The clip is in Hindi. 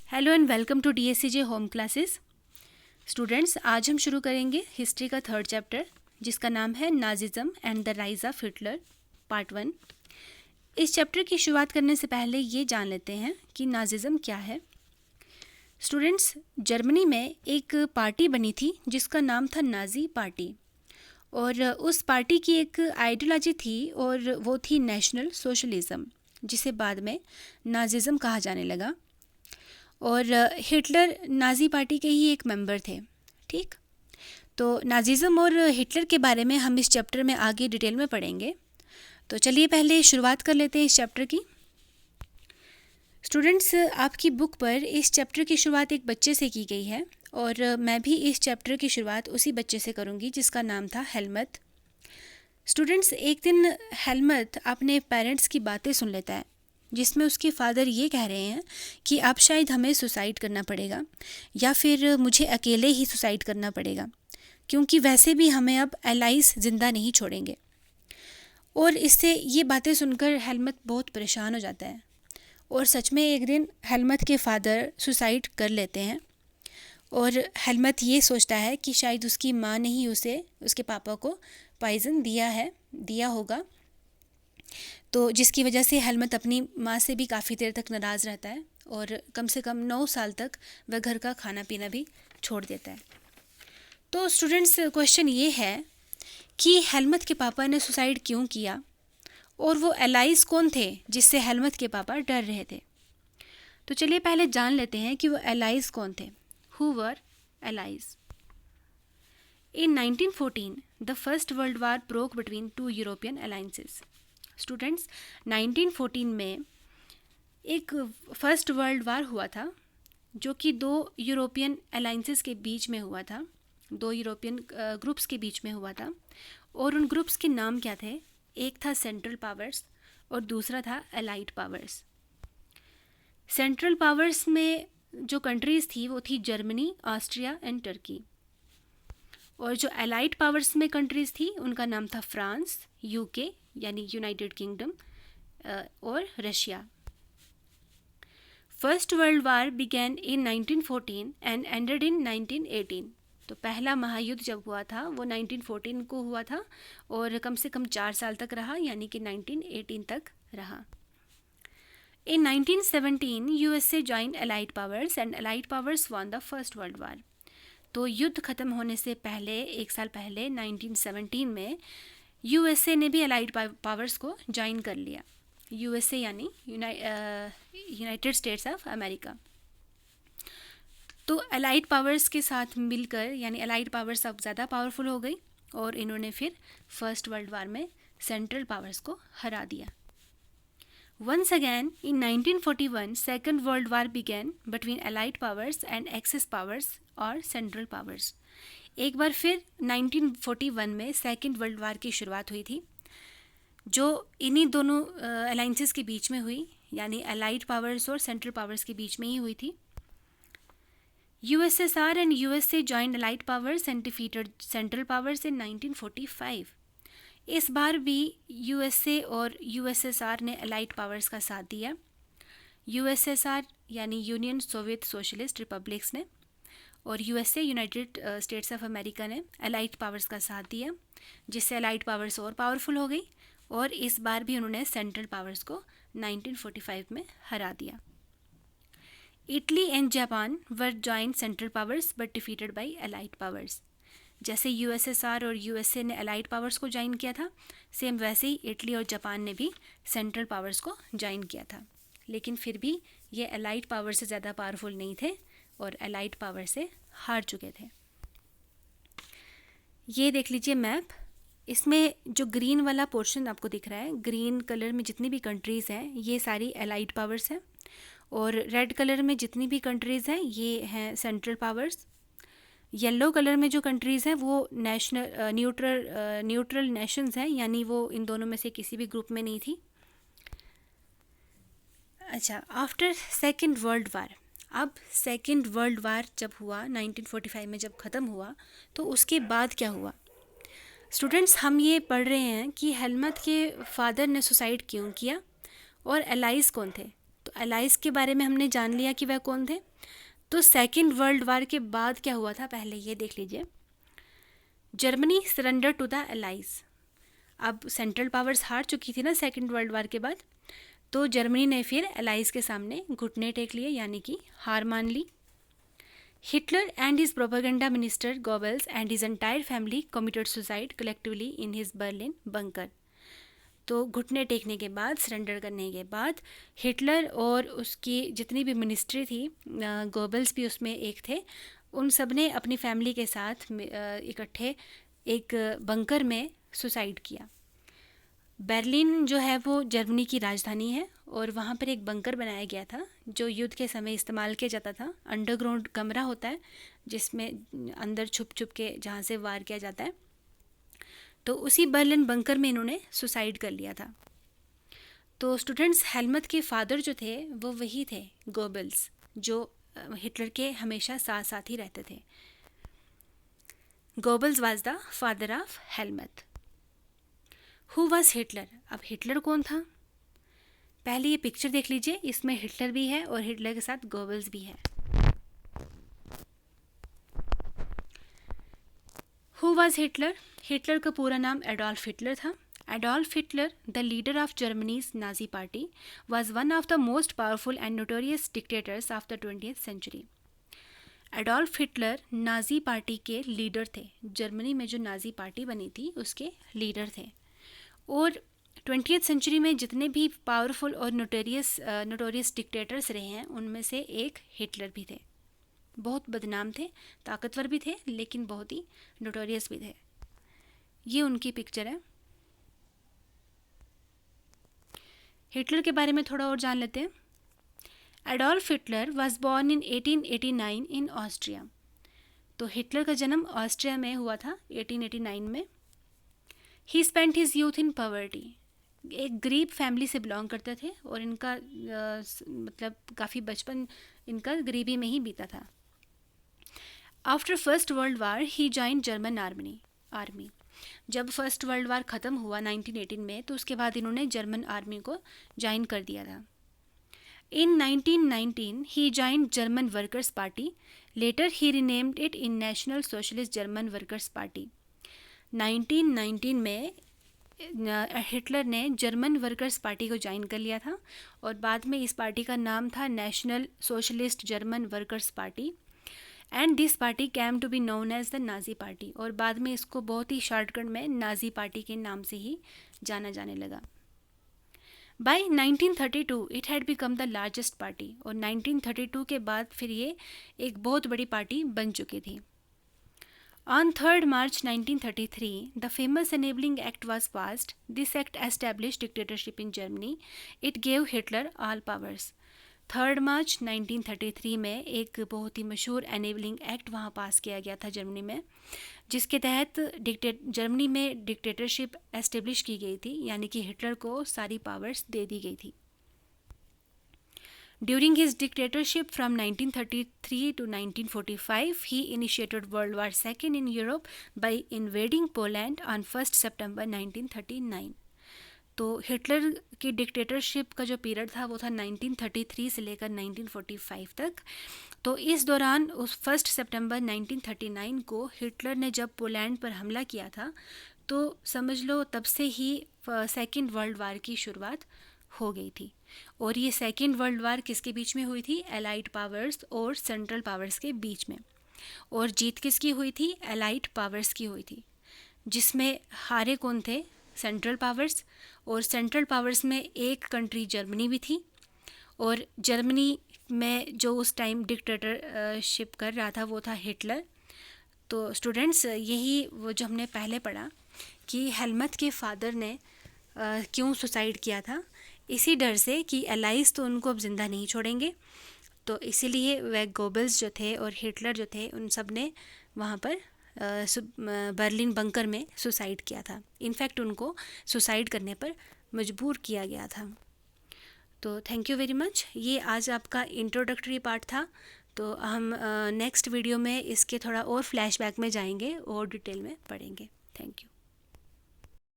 Hello and welcome to DSCJ home classes. Students, आज हम शुरू करेंगे हिस्ट्री का थर्ड चैप्टर जिसका नाम है Nazism and the rise of Hitler part 1। इस चैप्टर की शुरुआत करने से पहले ये जान लेते हैं कि नाजिज्म क्या है। स्टूडेंट्स, जर्मनी में एक पार्टी बनी थी जिसका नाम था नाजी पार्टी, और उस पार्टी की एक आइडियोलॉजी थी और वो थी नेशनल सोशलिज्म, जिसे बाद में नाजिज्म कहा जाने लगा। और हिटलर नाजी पार्टी के ही एक मेंबर थे। ठीक, तो नाजिज्म और हिटलर के बारे में हम इस चैप्टर में आगे डिटेल में पढ़ेंगे। तो चलिए पहले शुरुआत कर लेते हैं इस चैप्टर की। स्टूडेंट्स, आपकी बुक पर इस चैप्टर की शुरुआत एक बच्चे से की गई है और मैं भी इस चैप्टर की शुरुआत उसी बच्चे से करूँगी जिसका नाम था हेलमत। स्टूडेंट्स, एक दिन हेलमत अपने पेरेंट्स की बातें सुन लेता है जिसमें उसके फादर ये कह रहे हैं कि अब शायद हमें सुसाइड करना पड़ेगा या फिर मुझे अकेले ही सुसाइड करना पड़ेगा, क्योंकि वैसे भी हमें अब एलाइज ज़िंदा नहीं छोड़ेंगे। और इससे ये बातें सुनकर हेलमत बहुत परेशान हो जाता है और सच में एक दिन हेलमत के फादर सुसाइड कर लेते हैं। और हेलमत ये सोचता है कि शायद उसकी माँ ने ही उसे उसके पापा को पॉइज़न दिया होगा, तो जिसकी वजह से हेलमत अपनी माँ से भी काफ़ी देर तक नाराज़ रहता है और कम से कम 9 साल तक वह घर का खाना पीना भी छोड़ देता है। तो स्टूडेंट्स, क्वेश्चन ये है कि हेलमत के पापा ने सुसाइड क्यों किया और वो एलाइज कौन थे जिससे हेलमत के पापा डर रहे थे। तो चलिए पहले जान लेते हैं कि वो एलाइज कौन थे। Who were allies? In 1914, the First World War broke between two European alliances. Students, 1914 में एक फर्स्ट वर्ल्ड वार हुआ था जो कि दो यूरोपियन अलाइंसेस के बीच में हुआ था, दो यूरोपियन ग्रुप्स के बीच में हुआ था। और उन ग्रुप्स के नाम क्या थे? एक था सेंट्रल पावर्स और दूसरा था एलाइड पावर्स। सेंट्रल पावर्स में जो कंट्रीज़ थी वो थी जर्मनी, ऑस्ट्रिया एंड टर्की। और जो एलाइड पावर्स में कंट्रीज़ थी उनका नाम था फ्रांस, यूके यानी यूनाइटेड किंगडम और Russia. First world war began in 1914 and ended in 1918। तो पहला महायुद्ध जब हुआ था वो 1914 को हुआ था और कम से कम 4 साल तक रहा, यानी कि 1918 तक रहा। In 1917, USA joined Allied powers and Allied powers won the First World War. तो युद्ध ख़त्म होने से पहले, एक साल पहले 1917 में यूएसए ने भी अलाइड पावर्स को ज्वाइन कर लिया। यूएसए यानी यूनाइटेड स्टेट्स ऑफ अमेरिका। तो अलाइड पावर्स के साथ मिलकर यानी अलाइड पावर्स अब ज़्यादा पावरफुल हो गई और इन्होंने फिर फर्स्ट वर्ल्ड वार में सेंट्रल पावर्स को हरा दिया। Once again, in 1941, Second World War began between Allied powers and Axis powers और Central powers. एक बार फिर 1941 में सेकेंड वर्ल्ड वार की शुरुआत हुई थी जो इन्हीं दोनों अलाइंसेस के बीच में हुई, यानी अलाइड पावर्स और सेंट्रल पावर्स के बीच में ही हुई थी। USSR and USA joined Allied powers and defeated Central powers in 1945. इस बार भी यूएसए और यूएसएसआर ने अलाइड पावर्स का साथ दिया। यूएसएसआर यानी यूनियन सोवियत सोशलिस्ट रिपब्लिक्स ने और USA United states of America ने अलाइड पावर्स का साथ दिया, जिससे अलाइड पावर्स और पावरफुल हो गई और इस बार भी उन्होंने सेंट्रल पावर्स को 1945 में हरा दिया। Italy and Japan were joint central powers but defeated by allied powers. जैसे यूएसएसआर और यूएसए ने अलाइड पावर्स को ज्वाइन किया था, सेम वैसे ही इटली और जापान ने भी सेंट्रल पावर्स को ज्वाइन किया था, लेकिन फिर भी ये अलाइड पावर से ज़्यादा पावरफुल नहीं थे और अलाइड पावर से हार चुके थे। ये देख लीजिए मैप, इसमें जो ग्रीन वाला पोर्शन आपको दिख रहा है, ग्रीन कलर में जितनी भी कंट्रीज़ हैं ये सारी अलाइड पावर्स हैं और रेड कलर में जितनी भी कंट्रीज़ हैं ये हैं सेंट्रल पावर्स। येलो कलर में जो कंट्रीज़ हैं वो न्यूट्रल नेशंस हैं, यानी वो इन दोनों में से किसी भी ग्रुप में नहीं थी। अच्छा, आफ्टर सेकेंड वर्ल्ड वार, अब सेकेंड वर्ल्ड वार जब हुआ 1945 में जब ख़त्म हुआ तो उसके बाद क्या हुआ? स्टूडेंट्स, हम ये पढ़ रहे हैं कि हेलमत के फादर ने सुसाइड क्यों किया और एलाइज कौन थे। तो एलाइज के बारे में हमने जान लिया कि वह कौन थे। तो सेकेंड वर्ल्ड वार के बाद क्या हुआ था पहले ये देख लीजिए। Germany surrender to the Allies. अब सेंट्रल पावर्स हार चुकी थी ना सेकेंड वर्ल्ड वार के बाद, तो जर्मनी ने फिर एलाइज के सामने घुटने टेक लिए, यानी कि हार मान ली। Hitler and his propaganda minister Goebbels and his entire family committed suicide collectively in his Berlin bunker. तो घुटने टेकने के बाद, सरेंडर करने के बाद, हिटलर और उसकी जितनी भी मिनिस्ट्री थी, गोबल्स भी उसमें एक थे, उन सब ने अपनी फैमिली के साथ इकट्ठे एक बंकर में सुसाइड किया। बर्लिन जो है वो जर्मनी की राजधानी है और वहाँ पर एक बंकर बनाया गया था जो युद्ध के समय इस्तेमाल किया जाता था। अंडरग्राउंड कमरा होता है जिसमें अंदर छुप छुप के जहाँ से वार किया जाता है। तो उसी बर्लिन बंकर में इन्होंने सुसाइड कर लिया था। तो स्टूडेंट्स, हेलमट के फादर जो थे वो वही थे गोबल्स, जो हिटलर के हमेशा साथ साथ ही रहते थे। Goebbels was the father of Helmont. Who was Hitler? अब हिटलर कौन था? पहले ये पिक्चर देख लीजिए, इसमें हिटलर भी है और हिटलर के साथ गोबल्स भी है। Who was Hitler? हिटलर का पूरा नाम एडोल्फ हिटलर था। Adolf Hitler, the leader of Germany's Nazi Party, was one of the most powerful and notorious dictators of the 20th century. Adolf Hitler Nazi party के लीडर थे। जर्मनी में जो नाजी पार्टी बनी थी उसके लीडर थे। और 20th सेंचुरी में जितने भी पावरफुल और नोटोरियस डिक्टेटर्स रहे हैं उनमें से एक हिटलर भी थे। बहुत बदनाम थे, ताकतवर भी थे, लेकिन बहुत ही नोटोरियस भी थे। ये उनकी पिक्चर है। हिटलर के बारे में थोड़ा और जान लेते हैं। Adolf Hitler was born in 1889 in Austria. तो हिटलर का जन्म ऑस्ट्रिया में हुआ था 1889 में। ही spent his youth in poverty. एक गरीब फैमिली से बिलोंग करते थे और इनका मतलब काफ़ी बचपन इनका गरीबी में ही बीता था। आफ्टर फर्स्ट वर्ल्ड वार ही जॉइन जर्मन आर्मी। जब फर्स्ट वर्ल्ड वार ख़त्म हुआ 1918 में, तो उसके बाद इन्होंने जर्मन आर्मी को ज्वाइन कर दिया था। In 1919 he joined German Workers Party. Later he renamed it in National Socialist German Workers Party. 1919 में हिटलर ने जर्मन वर्कर्स पार्टी को ज्वाइन कर लिया था और बाद में इस पार्टी का नाम था National Socialist German Workers Party. And this party came to be known as the Nazi party. और बाद में इसको बहुत ही शॉर्टकट में नाजी पार्टी के नाम से ही जाना जाने लगा। By 1932 it had become the largest party. और 1932 के बाद फिर ये एक बहुत बड़ी पार्टी बन चुकी थी। On 3 March 1933 the famous enabling act was passed. This act establish dictatorship in Germany. It gave Hitler all powers. 3 मार्च 1933 में एक बहुत ही मशहूर एनेबलिंग एक्ट वहाँ पास किया गया था जर्मनी में, जिसके तहत जर्मनी में डिक्टेटरशिप एस्टेब्लिश की गई थी, यानी कि हिटलर को सारी पावर्स दे दी गई थी। During his dictatorship from 1933 to 1945 he initiated World War II in Europe by invading Poland on 1 September 1939। तो हिटलर की डिक्टेटरशिप का जो पीरियड था वो था 1933 से लेकर 1945 तक। तो इस दौरान उस 1 सितंबर 1939 को हिटलर ने जब पोलैंड पर हमला किया था, तो समझ लो तब से ही सेकेंड वर्ल्ड वार की शुरुआत हो गई थी। और ये सेकेंड वर्ल्ड वार किसके बीच में हुई थी? एलाइड पावर्स और सेंट्रल पावर्स के बीच में। और जीत किसकी हुई थी? एलाइड पावर्स की हुई थी, जिसमें हारे कौन थे? Central powers. और सेंट्रल पावर्स में एक कंट्री जर्मनी भी थी। और जर्मनी में जो उस टाइम डिक्टेटरशिप कर रहा था वो था हिटलर। तो स्टूडेंट्स, यही वो जो हमने पहले पढ़ा कि हेलमट के फादर ने क्यों सुसाइड किया था, इसी डर से कि एलाइज तो उनको अब ज़िंदा नहीं छोड़ेंगे, तो इसीलिए वह गोबल्स जो थे और हिटलर जो थे उन सब ने वहाँ पर बर्लिन बंकर में सुसाइड किया था। इनफैक्ट उनको सुसाइड करने पर मजबूर किया गया था। तो थैंक यू वेरी मच। ये आज आपका इंट्रोडक्टरी पार्ट था। तो हम नेक्स्ट वीडियो में इसके थोड़ा और फ्लैशबैक में जाएंगे और डिटेल में पढ़ेंगे। Thank you.